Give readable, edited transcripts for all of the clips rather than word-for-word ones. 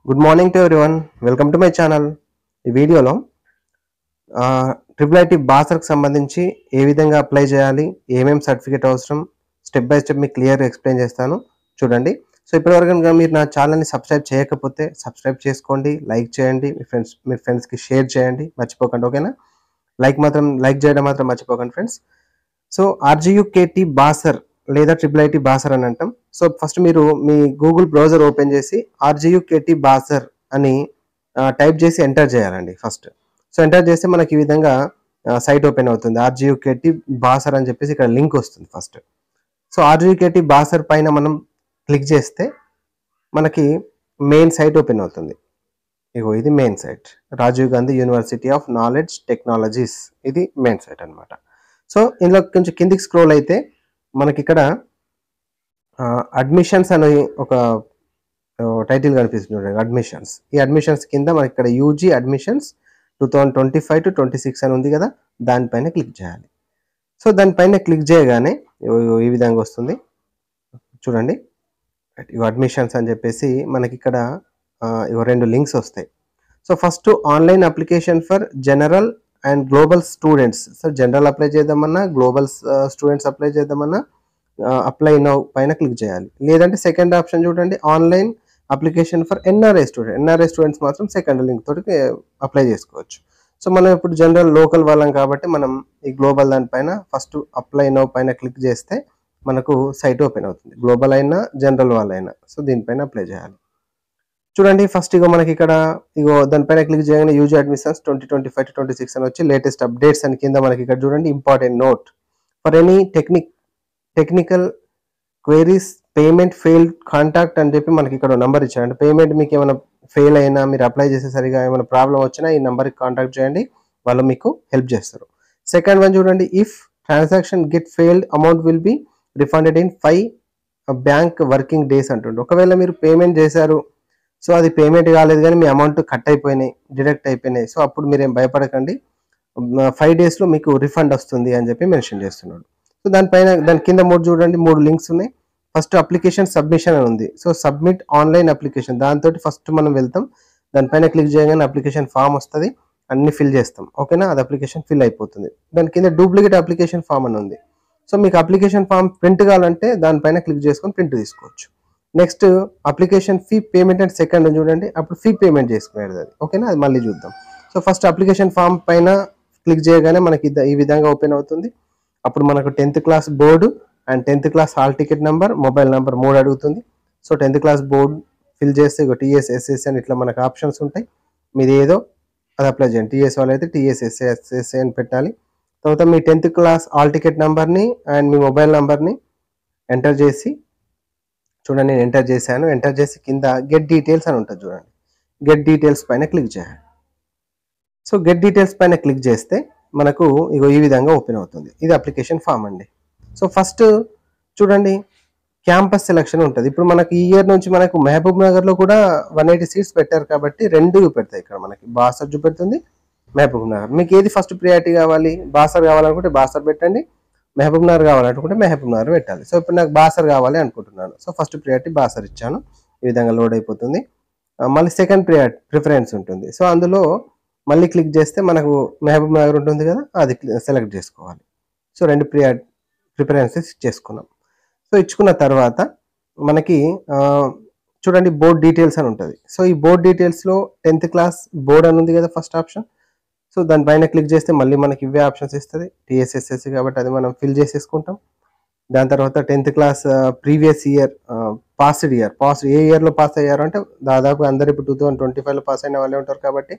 Good morning to everyone. Welcome to my channel. ఈ వీడియోలో triple IT బాసర్కి సంబంధించి ఏ విధంగా అప్లై చేయాలి, ఏమేమి సర్టిఫికేట్ అవసరం, స్టెప్ బై స్టెప్ మీకు క్లియర్గా ఎక్స్ప్లెయిన్ చేస్తాను చూడండి. సో ఇప్పటివరకు కనుక మీరు నా ఛానల్ని సబ్స్క్రైబ్ చేయకపోతే సబ్స్క్రైబ్ చేసుకోండి, లైక్ చేయండి, మీ ఫ్రెండ్స్కి షేర్ చేయండి మర్చిపోకండి. ఓకేనా? లైక్ చేయడం మాత్రం మర్చిపోకండి ఫ్రెండ్స్. సో ఆర్జీయూకేటీ బాసర్ లేదా ట్రిపుల్ ఐటీ బాసర్ అని అంటాం. సో ఫస్ట్ మీరు మీ గూగుల్ బ్రౌజర్ ఓపెన్ చేసి ఆర్జీయూకేటీ బాసర్ అని టైప్ చేసి ఎంటర్ చేయాలండి ఫస్ట్. సో ఎంటర్ చేస్తే మనకి ఈ విధంగా సైట్ ఓపెన్ అవుతుంది. ఆర్జీయూకేటీ బాసర్ అని చెప్పేసి ఇక్కడ లింక్ వస్తుంది ఫస్ట్. సో ఆర్జీయూకేటీ బాసర్ పైన మనం క్లిక్ చేస్తే మనకి మెయిన్ సైట్ ఓపెన్ అవుతుంది. ఇగో ఇది main site, Rajiv Gandhi University of Knowledge Technologies, ఇది మెయిన్ సైట్ అనమాట. సో ఇందులో కొంచెం కిందికి స్క్రోల్ అయితే మనకి ఇక్కడ అడ్మిషన్స్ అని ఒక టైటిల్ కనిపిస్తుంది చూడండి, అడ్మిషన్స్. ఈ అడ్మిషన్స్ కింద మనకి ఇక్కడ యూజీ అడ్మిషన్స్ 2025 to 26 అని ఉంది కదా, దానిపైన క్లిక్ చేయాలి. సో దానిపైన క్లిక్ చేయగానే ఈ విధంగా వస్తుంది చూడండి. ఇవి అడ్మిషన్స్ అని చెప్పేసి మనకి ఇక్కడ ఇవి రెండు లింక్స్ వస్తాయి. So first online application for general and global students. So general apply చేద్దామన్నా, గ్లోబల్ స్టూడెంట్స్ అప్లై చేద్దామన్నా అప్లై నౌ పైన క్లిక్ చేయాలి. లేదంటే సెకండ్ ఆప్షన్ చూడండి, online application for NRI students మాత్రం సెకండ్ లింక్ తోటి అప్లై చేసుకోవచ్చు. సో మనం ఇప్పుడు జనరల్ లోకల్ వాళ్ళం కాబట్టి మనం ఈ గ్లోబల్ దానిపైన ఫస్ట్ అప్లై నౌ పైన క్లిక్ చేస్తే మనకు సైట్ ఓపెన్ అవుతుంది, గ్లోబల్ అయినా జనరల్ వాళ్ళైనా. సో దీనిపైన అప్లై చేయాలి. చూడండి ఫస్ట్ ఇగో మనకి ఇక్కడ ఇగో దానిపైన క్లిక్ చేయగానే యూజీ అడ్మిషన్స్ 2025 to 26 అని వచ్చి లేటెస్ట్ అప్డేట్స్ అని కింద మనకి ఇక్కడ చూడండి important note for any technical queries payment failed contact అని చెప్పి మనకి ఇక్కడ నెంబర్ ఇచ్చారు. అంటే పేమెంట్ మీకు ఏమైనా ఫెయిల్ అయినా, మీరు అప్లై చేసేసరిగా ఏమైనా ప్రాబ్లం వచ్చినా ఈ నెంబర్కి కాంటాక్ట్ చేయండి, వాళ్ళు మీకు హెల్ప్ చేస్తారు. సెకండ్ వన్ చూడండి, if transaction get failed amount will be refunded in 5 bank working days అంటుండే. ఒకవేళ మీరు పేమెంట్ చేశారు, సో అది పేమెంట్ కాలేదు కానీ మీ అమౌంట్ కట్ అయిపోయినాయి, డిడక్ట్ అయిపోయినాయి, సో అప్పుడు మీరేం భయపడకండి, 5 డేస్లో మీకు రిఫండ్ వస్తుంది అని చెప్పి మెన్షన్ చేస్తున్నాడు. సో దాని కింద చూడండి 3 లింక్స్ ఉన్నాయి. ఫస్ట్ అప్లికేషన్ సబ్మిషన్ అని ఉంది. సో సబ్మిట్ ఆన్లైన్ అప్లికేషన్, దాంతో ఫస్ట్ మనం వెళ్తాం, దానిపైన క్లిక్ చేయగానే అప్లికేషన్ ఫామ్ వస్తుంది, అన్ని ఫిల్ చేస్తాం. ఓకేనా? అది అప్లికేషన్ ఫిల్ అయిపోతుంది. దాని కింద డూప్లికేట్ అప్లికేషన్ ఫామ్ అని ఉంది. సో మీకు అప్లికేషన్ ఫామ్ ప్రింట్ కావాలంటే దానిపైన క్లిక్ చేసుకొని ప్రింట్ తీసుకోవచ్చు. Next application fee payment and second చూడండి, అప్పుడు ఫీ పేమెంట్ చేసుకునేది అది. ఓకేనా? అది మళ్ళీ చూద్దాం. సో ఫస్ట్ అప్లికేషన్ ఫామ్ పైన క్లిక్ చేయగానే మనకి ఈ విధంగా ఓపెన్ అవుతుంది. అప్పుడు మనకు 10th class board and 10th class hall ticket number, mobile number 3 అడుగుతుంది. So 10th class board fill చేస్తే టీఎస్ ఎస్ఎస్ఏ అని ఇట్లా మనకు ఆప్షన్స్ ఉంటాయి. మీది ఏదో అది అప్లై చేయండి. టీఎస్ వాళ్ళు అయితే టీఎస్ ఎస్ఎస్ఏ అని పెట్టాలి. తర్వాత మీ 10th క్లాస్ హాల్ టికెట్ నెంబర్ని అండ్ మీ మొబైల్ నెంబర్ని ఎంటర్ చేసి చూడండి, నేను ఎంటర్ చేశాను. ఎంటర్ చేసి కింద గెట్ డీటెయిల్స్ అని ఉంటుంది చూడండి, గెట్ డీటెయిల్స్ పైన క్లిక్ చేయాలి. సో గెట్ డీటెయిల్స్ పైన క్లిక్ చేస్తే మనకు ఇగో ఈ విధంగా ఓపెన్ అవుతుంది. ఇది అప్లికేషన్ ఫామ్ అండి. సో ఫస్ట్ చూడండి క్యాంపస్ సెలక్షన్ ఉంటుంది. ఇప్పుడు మనకి ఈ ఇయర్ నుంచి మనకు మహబూబ్ నగర్లో కూడా 180 సీట్స్ పెట్టారు కాబట్టి 2 చూపెడతాయి. ఇక్కడ మనకి బాసర్ చూపెడుతుంది, మహబూబ్ నగర్. మీకు ఏది ఫస్ట్ ప్రియారిటీ కావాలి, బాసర్ కావాలనుకుంటే బాసర్ పెట్టండి, మహబూబ్ నగర్ కావాలనుకుంటే మహబూబ్ నగర్ పెట్టాలి. సో ఇప్పుడు నాకు బాసర్ కావాలి అనుకుంటున్నాను. సో ఫస్ట్ ప్రియారిటీ బాసర్ ఇచ్చాను, ఈ విధంగా లోడ్ అయిపోతుంది. మళ్ళీ సెకండ్ ప్రిఫరెన్స్ ఉంటుంది. సో అందులో మళ్ళీ క్లిక్ చేస్తే మనకు మహబూబ్ నగర్ ఉంటుంది కదా, అది సెలెక్ట్ చేసుకోవాలి. సో 2 ప్రిఫరెన్సెస్ ఇచ్చేసుకున్నాం. సో ఇచ్చుకున్న తర్వాత మనకి చూడండి బోర్డ్ డీటెయిల్స్ అని ఉంటుంది. సో ఈ బోర్డ్ డీటెయిల్స్లో 10th క్లాస్ బోర్డ్ అని ఉంది కదా ఫస్ట్ ఆప్షన్. సో దానిపైన క్లిక్ చేస్తే మళ్ళీ మనకి ఇవే ఆప్షన్స్ ఇస్తుంది, టీఎస్ఎస్ఎస్సి కాబట్టి అది మనం ఫిల్ చేసేసుకుంటాం. దాని తర్వాత 10th class previous year passed ఏ ఇయర్లో పాస్ అయ్యారు అంటే దాదాపు అందరు ఇప్పుడు 2025లో పాస్ అయిన వాళ్ళే ఉంటారు కాబట్టి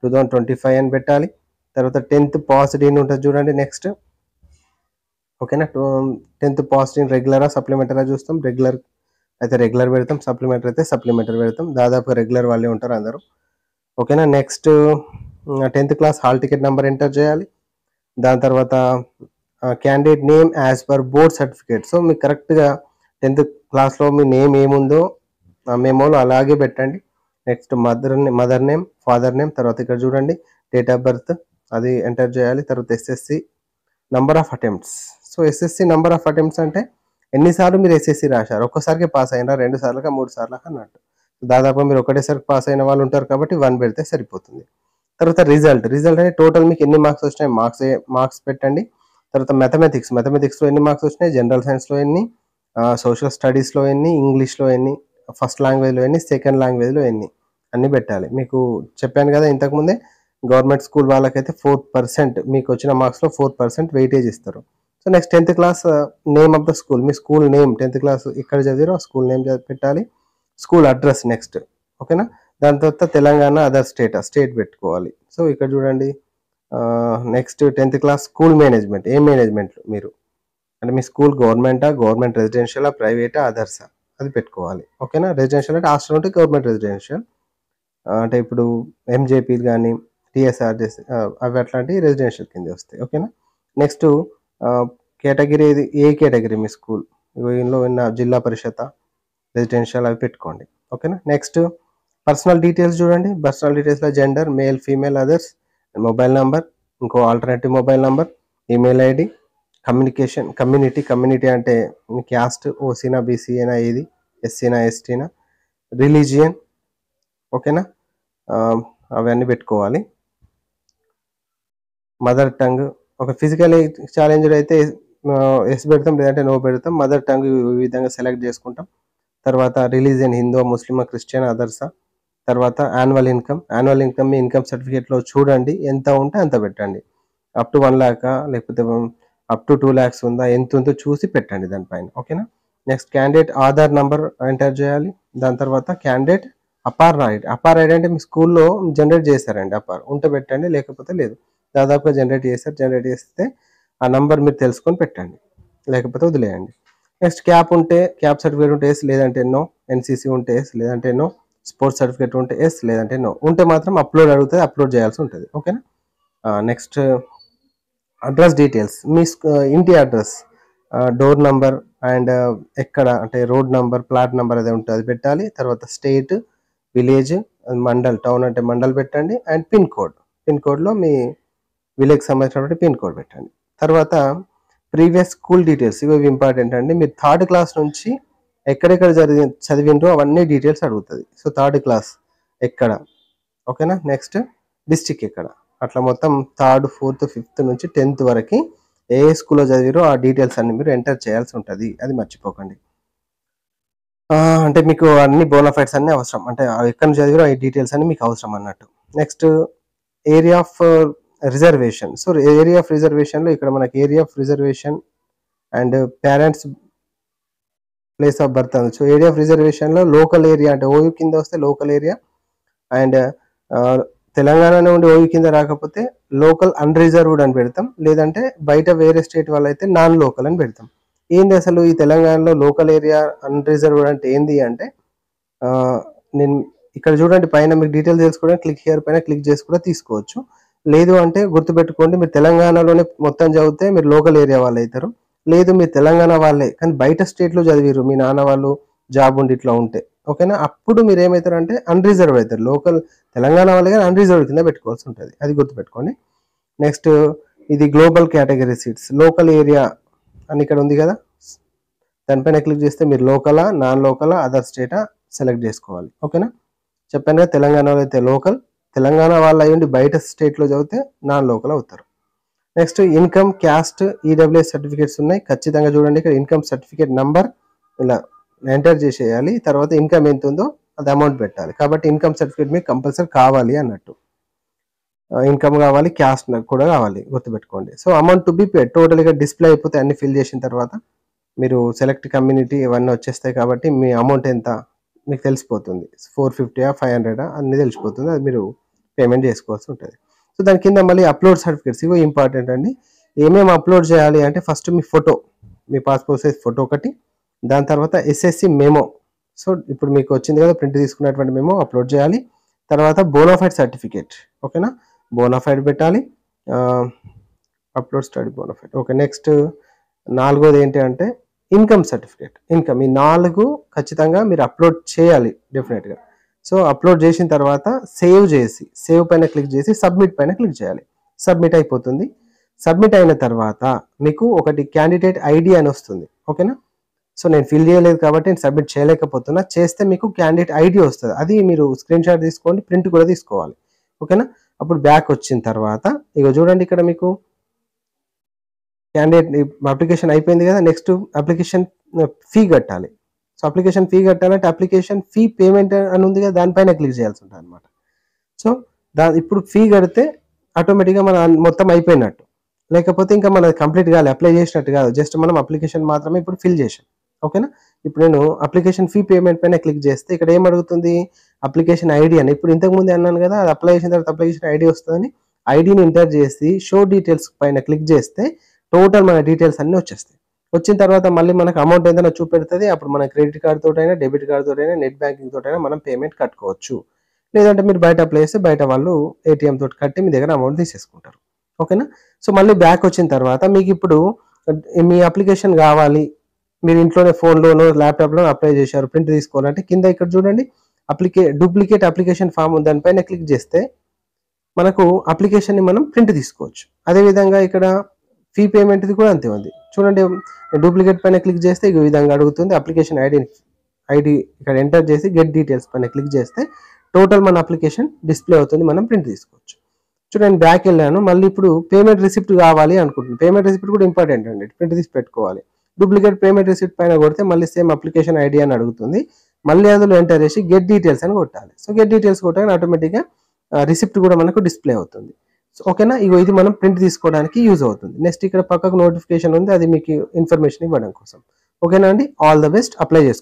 2025 అని పెట్టాలి. తర్వాత 10th పాస్డ్ ఇన్ ఉంటుంది చూడండి నెక్స్ట్. ఓకేనా? 10th పాస్డ్ ఇన్ రెగ్యులరా సప్లిమెంటరా చూస్తాం. రెగ్యులర్ అయితే రెగ్యులర్ పెడతాం, సప్లిమెంటరీ అయితే సప్లిమెంటరీ పెడతాం. దాదాపు రెగ్యులర్ వాళ్ళే ఉంటారు అందరూ. ఓకేనా? Next 10th class hall ticket number enter చేయాలి. దాని తర్వాత candidate name as per board certificate. So మీకు కరెక్ట్గా 10th క్లాస్లో మీ నేమ్ ఏముందో ఆ మెమోలో అలాగే పెట్టండి. Next mother name, father name, తర్వాత ఇక్కడ చూడండి డేట్ ఆఫ్ బర్త్ అది ఎంటర్ చేయాలి. తర్వాత SSC number of attempts. So SSC number of attempts అంటే ఎన్నిసార్లు మీరు ఎస్ఎస్సి రాశారు, ఒక్కసారికి పాస్ అయినా, 2 సార్లుగా 3 సార్లుగా అన్నట్టు. దాదాపు మీరు ఒకటేసారి పాస్ అయిన వాళ్ళు ఉంటారు కాబట్టి 1 పెడితే సరిపోతుంది. తర్వాత రిజల్ట్ అంటే టోటల్ మీకు ఎన్ని మార్క్స్ వచ్చినాయి మార్క్స్ పెట్టండి. తర్వాత మ్యాథమెటిక్స్‌లో ఎన్ని మార్క్స్ వచ్చినాయి, జనరల్ సైన్స్‌లో ఎన్ని, సోషల్ స్టడీస్‌లో ఎన్ని, ఇంగ్లీష్‌లో ఎన్ని, ఫస్ట్ లాంగ్వేజ్‌లో ఎన్ని, సెకండ్ లాంగ్వేజ్‌లో ఎన్ని అన్నీ పెట్టాలి. మీకు చెప్పాను కదా ఇంతకుముందే, గవర్నమెంట్ స్కూల్ వాళ్ళకైతే 4% మీకు వచ్చిన మార్క్స్‌లో 4% వెయిటేజ్ ఇస్తారు. So next 10th class name of the school, మీ స్కూల్ నేమ్ 10th క్లాస్ ఎక్కడ చదివారో ఆ స్కూల్ నేమ్ పెట్టాలి. స్కూల్ అడ్రస్ నెక్స్ట్, ఓకేనా. దాని తర్వాత తెలంగాణ అదర్ స్టేట్ పెట్టుకోవాలి. సో ఇక్కడ చూడండి, next 10th class school management, ఏ మేనేజ్మెంట్ మీరు అంటే మీ స్కూల్ గవర్నమెంట్ రెసిడెన్షియలా, ప్రైవేటా, అదర్సా అది పెట్టుకోవాలి, ఓకేనా. రెసిడెన్షియల్ అంటే హాస్టల్ ఉంటే గవర్నమెంట్ రెసిడెన్షియల్, అంటే ఇప్పుడు ఎంజేపీలు కానీ టీఎస్ఆర్జెస్ అవి అట్లాంటివి రెసిడెన్షియల్ కింద వస్తాయి, ఓకేనా. నెక్స్ట్ కేటగిరీ, ఇది ఏ కేటగిరీ మీ స్కూల్, ఇందులో ఉన్న జిల్లా పరిషత్ రెసిడెన్షియల్ అవి పెట్టుకోండి, ఓకేనా. నెక్స్ట్ పర్సనల్ డీటెయిల్స్ చూడండి. పర్సనల్ డీటెయిల్స్లో gender, male, female, others, mobile number, ఇంకో alternative mobile number, email ID, community అంటే మీ క్యాస్ట్, ఓసీనా, బీసీఏనా, ఏది, ఎస్సీనా, ఎస్టీనా, రిలీజియన్, ఓకేనా. అవన్నీ పెట్టుకోవాలి. మదర్ టంగ్, ఒక ఫిజికల్ ఛాలెంజ్డ్ అయితే ఎస్ పెడతాం, లేదంటే నో పెడతాం. మదర్ టంగ్ ఈ విధంగా సెలెక్ట్ చేసుకుంటాం. తర్వాత రిలీజియన్ హిందూ, ముస్లిమా, క్రిస్టియన్, అదర్సా. తర్వాత యాన్యువల్ ఇన్కమ్ మీ ఇన్కమ్ సర్టిఫికేట్లో చూడండి, ఎంత ఉంటే అంత పెట్టండి. అప్ టు 1 lakh లేకపోతే అప్ టు 2 lakhs ఉందా, ఎంత ఉందో చూసి పెట్టండి దానిపైన, ఓకేనా. Next candidate Aadhaar number enter చేయాలి. దాని తర్వాత క్యాండిడేట్ అపార్ ఐడి అంటే మీ స్కూల్లో జనరేట్ చేశారండి, అపార్ ఉంటే పెట్టండి, లేకపోతే లేదు. దాదాపుగా జనరేట్ చేస్తే ఆ నంబర్ మీరు తెలుసుకొని పెట్టండి, లేకపోతే వదిలేయండి. నెక్స్ట్ క్యాప్ సర్టిఫికేట్ ఉంటే ఎస్, లేదంటే నో. ఎన్సీసీ ఉంటే ఎస్, లేదంటే నో. స్పోర్ట్స్ సర్టిఫికేట్ ఉంటే ఎస్, లేదంటే నో. ఉంటే మాత్రం అప్లోడ్ అడుగుతుంది, అప్లోడ్ చేయాల్సి ఉంటుంది, ఓకేనా. నెక్స్ట్ అడ్రస్ డీటెయిల్స్, మీ ఇంటి అడ్రస్, డోర్ నంబర్ అండ్ ఎక్కడ అంటే రోడ్ నంబర్, ప్లాట్ నంబర్ అదే ఉంటుంది, అది పెట్టాలి. తర్వాత స్టేట్, విలేజ్, మండల్, టౌన్ అంటే మండల్ పెట్టండి. అండ్ పిన్ కోడ్లో మీ విలేజ్కి సంబంధించినటువంటి పిన్ కోడ్ పెట్టండి. తర్వాత ప్రీవియస్ స్కూల్ డీటెయిల్స్, ఇవి ఇంపార్టెంట్ అండి. మీరు 3rd క్లాస్ నుంచి ఎక్కడెక్కడ చదివిండ్రో అవన్నీ డీటెయిల్స్ అడుగుతుంది. సో 3rd క్లాస్ ఎక్కడ, ఓకేనా. నెక్స్ట్ డిస్టిక్ ఎక్కడ, అట్లా మొత్తం 3rd, 4th, 5th నుంచి 10th వరకు ఏ స్కూల్లో చదివారో ఆ డీటెయిల్స్ అన్ని మీరు ఎంటర్ చేయాల్సి ఉంటుంది, అది మర్చిపోకండి. అంటే మీకు అన్ని బోనాఫైడ్స్ అన్ని అవసరం, అంటే ఎక్కడ నుంచి చదివారో ఆ డీటెయిల్స్ అన్ని మీకు అవసరం అన్నట్టు. Next area of reservation. So area of రిజర్వేషన్లో ఇక్కడ మనకి ఏరియా ఆఫ్ రిజర్వేషన్ అండ్ పేరెంట్స్ ప్లేస్ ఆఫ్ బర్త్ ఉంది. సో ఏరియా ఆఫ్ రిజర్వేషన్లో లోకల్ ఏరియా అంటే ఓయూ కింద వస్తే లోకల్ ఏరియా, అండ్ తెలంగాణ నుండి ఓయూ కింద రాకపోతే లోకల్ అన్రిజర్వ్డ్ అని పెడతాం, లేదంటే బయట వేరే స్టేట్ వాళ్ళైతే నాన్ లోకల్ అని పెడతాం. ఏంది అసలు ఈ తెలంగాణలో లోకల్ ఏరియా అన్రిజర్వ్డ్ అంటే ఏంది అంటే, నేను ఇక్కడ చూడండి పైన మీకు డీటెయిల్ తెలుసుకోవడానికి క్లిక్ హియర్ పైన క్లిక్ చేసి కూడా తీసుకోవచ్చు. లేదు అంటే గుర్తుపెట్టుకోండి, మీరు తెలంగాణలోనే మొత్తం చదివితే మీరు లోకల్ ఏరియా వాళ్ళు అవుతారు. లేదు మీరు తెలంగాణ వాళ్ళే కానీ బయట స్టేట్లో చదివారు, మీ నాన్న వాళ్ళు జాబ్ ఉండి ఇట్లా ఉంటే, ఓకేనా, అప్పుడు మీరు ఏమవుతారంటే అన్రిజర్వ్ అవుతారు. లోకల్ తెలంగాణ వాళ్ళే కానీ అన్రిజర్వ్ కింద పెట్టుకోవాల్సి ఉంటుంది, అది గుర్తుపెట్టుకోండి. నెక్స్ట్ ఇది global category seats, local area అని ఇక్కడ ఉంది కదా, దానిపైన క్లిక్ చేస్తే మీరు లోకలా, నాన్ లోకలా, అదర్ స్టేటా సెలెక్ట్ చేసుకోవాలి, ఓకేనా. చెప్పాను కదా, తెలంగాణలో అయితే లోకల్, తెలంగాణ వాళ్ళు అయ్యండి బయట స్టేట్లో చదివితే నాన్ లోకల్ అవుతారు. Next income, caste, EWS certificates ఉన్నాయి, ఖచ్చితంగా చూడండి. ఇక్కడ ఇన్కమ్ సర్టిఫికేట్ నంబర్ ఇలా ఎంటర్ చేసేయాలి. తర్వాత ఇన్కమ్ ఎంత ఉందో అది అమౌంట్ పెట్టాలి. కాబట్టి ఇన్కమ్ సర్టిఫికేట్ మీకు కంపల్సరీ కావాలి అన్నట్టు. ఇన్కమ్ కావాలి, క్యాస్ట్ కూడా కావాలి, గుర్తుపెట్టుకోండి. So amount to be paid టోటల్గా డిస్ప్లే అయిపోతే అన్ని ఫిల్ చేసిన తర్వాత మీరు సెలెక్ట్ కమ్యూనిటీ ఇవన్నీ వచ్చేస్తాయి. కాబట్టి మీ అమౌంట్ ఎంత మీకు తెలిసిపోతుంది, 450 500 అన్నీ తెలిసిపోతుంది, అది మీరు పేమెంట్ చేసుకోవాల్సి ఉంటుంది. సో దాని కింద మళ్ళీ అప్లోడ్ సర్టిఫికేట్స్, ఇవి ఇంపార్టెంట్ అండి. ఏమేమి అప్లోడ్ చేయాలి అంటే ఫస్ట్ మీ ఫోటో, మీ పాస్పోర్ట్ సైజ్ ఫోటో ఒకటి, దాని తర్వాత ఎస్ఎస్సి మెమో, సో ఇప్పుడు మీకు వచ్చింది కదా ప్రింట్ తీసుకున్నటువంటి మెమో అప్లోడ్ చేయాలి. తర్వాత బోనాఫైడ్ సర్టిఫికేట్, ఓకేనా, బోనాఫైడ్ పెట్టాలి. Upload study bonafide, okay. Next 4వది ఏంటి అంటే ఇన్కమ్ సర్టిఫికేట్, ఇన్కమ్, ఈ 4 ఖచ్చితంగా మీరు అప్లోడ్ చేయాలి డెఫినెట్గా. సో అప్లోడ్ చేసిన తర్వాత సేవ్ పైన క్లిక్ చేసి సబ్మిట్ పైన క్లిక్ చేయాలి. సబ్మిట్ అయిపోతుంది. సబ్మిట్ అయిన తర్వాత మీకు ఒకటి క్యాండిడేట్ ఐడి అని వస్తుంది, ఓకేనా. సో నేను ఫిల్ చేయలేదు కాబట్టి నేను సబ్మిట్ చేయలేకపోతున్నా. చేస్తే మీకు క్యాండిడేట్ ఐడి వస్తుంది, అది మీరు స్క్రీన్ షాట్ తీసుకోండి, ప్రింట్ కూడా తీసుకోవాలి. ఓకేనా. అప్పుడు బ్యాక్ వచ్చిన తర్వాత ఇక చూడండి, ఇక్కడ మీకు క్యాండిడేట్ అప్లికేషన్ అయిపోయింది కదా. నెక్స్ట్ అప్లికేషన్ ఫీ కట్టాలి. సో అప్లికేషన్ ఫీ కట్టాలంటే అప్లికేషన్ ఫీ పేమెంట్ అని ఉంది కదా, దానిపైన క్లిక్ చేయాల్సి ఉంటుంది అనమాట. సో ఇప్పుడు ఫీ కడితే ఆటోమేటిక్గా మన మొత్తం అయిపోయినట్టు, లేకపోతే ఇంకా మనది కంప్లీట్ కాదు, అప్లై చేసినట్టు కాదు, జస్ట్ మనం అప్లికేషన్ మాత్రమే ఇప్పుడు ఫిల్ చేసాం. ఓకేనా. ఇప్పుడు నేను అప్లికేషన్ ఫీ పేమెంట్ పైన క్లిక్ చేస్తే ఇక్కడ ఏం అడుగుతుంది, అప్లికేషన్ ఐడి అని. ఇప్పుడు ఇంతకుముందు అన్నాను కదా, అది అప్లై చేసిన తర్వాత అప్లికేషన్ ఐడి వస్తుందని ఐడిని ఎంటర్ చేసి షో డీటెయిల్స్ పైన క్లిక్ చేస్తే టోటల్ మన డీటెయిల్స్ అన్నీ వచ్చేస్తాయి. వచ్చిన తర్వాత మళ్ళీ మనకు అమౌంట్ ఏదైనా చూపెడుతుంది. అప్పుడు మన క్రెడిట్ కార్డ్ తోటైనా, డెబిట్ కార్డ్ తోటైనా, నెట్ బ్యాంకింగ్ తోటైనా మనం పేమెంట్ కట్టుకోవచ్చు. లేదంటే మీరు బయట అప్లై చేస్తే బయట వాళ్ళు ఏటీఎం తోటి కట్టి మీ దగ్గర అమౌంట్ తీసేసుకుంటారు. ఓకేనా. సో మళ్ళీ బ్యాక్ వచ్చిన తర్వాత మీకు ఇప్పుడు మీ అప్లికేషన్ కావాలి, మీరు ఇంట్లోనే ఫోన్లోనో ల్యాప్టాప్లో అప్లై చేశారు, ప్రింట్ తీసుకోవాలంటే కింద ఇక్కడ చూడండి డూప్లికేట్ అప్లికేషన్ ఫామ్ దానిపైన క్లిక్ చేస్తే మనకు అప్లికేషన్ని మనం ప్రింట్ తీసుకోవచ్చు. అదేవిధంగా ఇక్కడ ఫీ పేమెంట్ది కూడా అంతే ఉంది. చూడండి, డూప్లికేట్ పైన క్లిక్ చేస్తే ఈ విధంగా అడుగుతుంది. అప్లికేషన్ ఐడి ఇక్కడ ఎంటర్ చేసి గెట్ డీటెయిల్స్ పైన క్లిక్ చేస్తే టోటల్ మన అప్లికేషన్ డిస్ప్లే అవుతుంది, మనం ప్రింట్ తీసుకోవచ్చు. చూడండి, బ్యాక్ వెళ్ళాను. మళ్ళీ ఇప్పుడు పేమెంట్ రిసిప్ట్ కావాలి అనుకుంటున్నాను. పేమెంట్ రిసిప్ట్ కూడా ఇంపార్టెంట్ అండి, ప్రింట్ తీసి పెట్టుకోవాలి. డూప్లికేట్ పేమెంట్ రిసిప్ట్ పైన కొడితే మళ్ళీ సేమ్ అప్లికేషన్ ఐడి అని అడుగుతుంది. మళ్ళీ అందులో ఎంటర్ చేసి గెట్ డీటెయిల్స్ అని కొట్టాలి. సో గెట్ డీటెయిల్స్ కొట్టగానే ఆటోమేటిక్గా రిసిప్ట్ కూడా మనకు డిస్ప్లే అవుతుంది. సో ఓకేనా. ఇది మనం ప్రింట్ తీసుకోవడానికి యూజ్ అవుతుంది. నెక్స్ట్ ఇక్కడ పక్కకు నోటిఫికేషన్ ఉంది, అది మీకు ఇన్ఫర్మేషన్ ఇవ్వడం కోసం. ఓకేనా అండి. All the best. అప్లై చేసుకోండి.